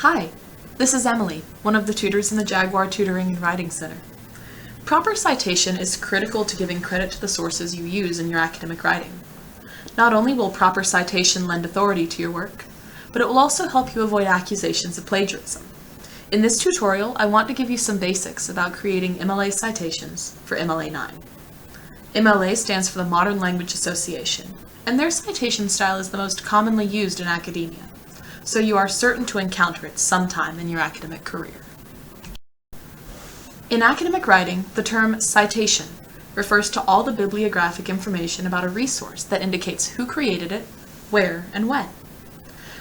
Hi, this is Emily, one of the tutors in the Jaguar Tutoring and Writing Center. Proper citation is critical to giving credit to the sources you use in your academic writing. Not only will proper citation lend authority to your work, but it will also help you avoid accusations of plagiarism. In this tutorial, I want to give you some basics about creating MLA citations for MLA 9. MLA stands for the Modern Language Association, and their citation style is the most commonly used in academia, so you are certain to encounter it sometime in your academic career. In academic writing, the term citation refers to all the bibliographic information about a resource that indicates who created it, where, and when.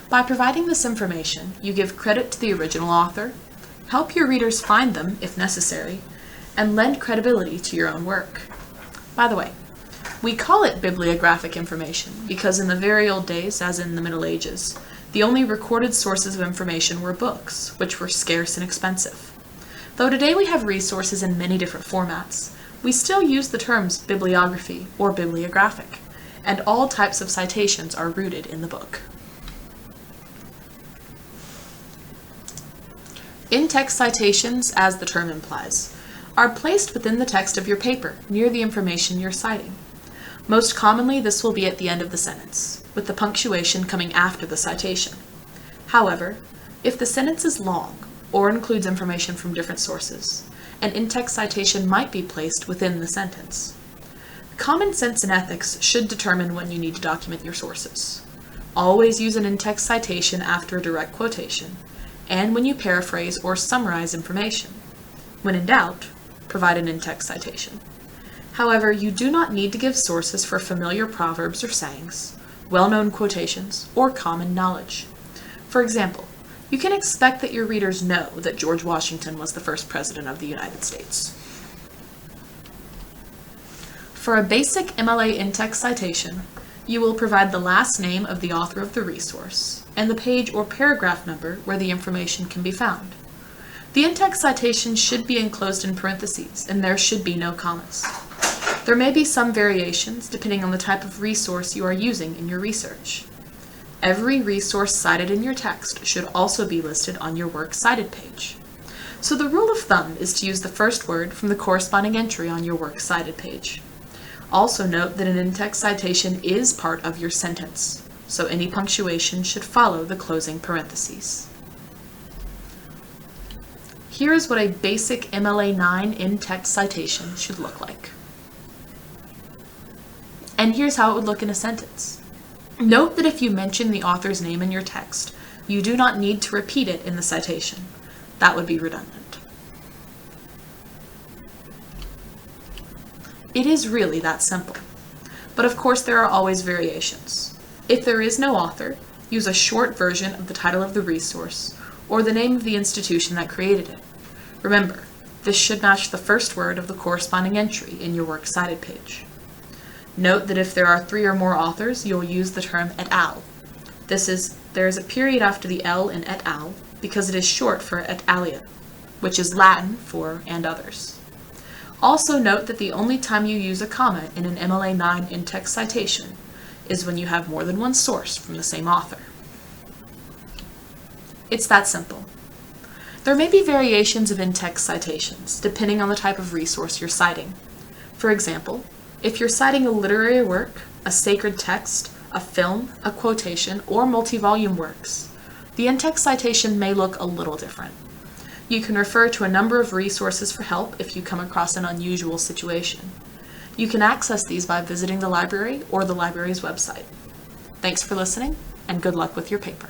By providing this information, you give credit to the original author, help your readers find them if necessary, and lend credibility to your own work. By the way, we call it bibliographic information because in the very old days, as in the Middle Ages, the only recorded sources of information were books, which were scarce and expensive. Though today we have resources in many different formats, we still use the terms bibliography or bibliographic, and all types of citations are rooted in the book. In-text citations, as the term implies, are placed within the text of your paper, near the information you're citing. Most commonly, this will be at the end of the sentence, with the punctuation coming after the citation. However, if the sentence is long or includes information from different sources, an in-text citation might be placed within the sentence. Common sense and ethics should determine when you need to document your sources. Always use an in-text citation after a direct quotation, and when you paraphrase or summarize information. When in doubt, provide an in-text citation. However, you do not need to give sources for familiar proverbs or sayings, well-known quotations, or common knowledge. For example, you can expect that your readers know that George Washington was the first president of the United States. For a basic MLA in-text citation, you will provide the last name of the author of the resource and the page or paragraph number where the information can be found. The in-text citation should be enclosed in parentheses, and there should be no commas. There may be some variations depending on the type of resource you are using in your research. Every resource cited in your text should also be listed on your Works Cited page. So the rule of thumb is to use the first word from the corresponding entry on your Works Cited page. Also note that an in-text citation is part of your sentence, so any punctuation should follow the closing parentheses. Here is what a basic MLA 9 in-text citation should look like. And here's how it would look in a sentence. Note that if you mention the author's name in your text, you do not need to repeat it in the citation. That would be redundant. It is really that simple. But of course there are always variations. If there is no author, use a short version of the title of the resource or the name of the institution that created it. Remember, this should match the first word of the corresponding entry in your Works Cited page. Note that if there are 3 or more authors, you'll use the term et al. There is a period after the L in et al because it is short for et alia, which is Latin for and others. Also note that the only time you use a comma in an MLA 9 in-text citation is when you have more than one source from the same author. It's that simple. There may be variations of in-text citations, depending on the type of resource you're citing. For example, if you're citing a literary work, a sacred text, a film, a quotation, or multi-volume works, the in-text citation may look a little different. You can refer to a number of resources for help if you come across an unusual situation. You can access these by visiting the library or the library's website. Thanks for listening, and good luck with your paper.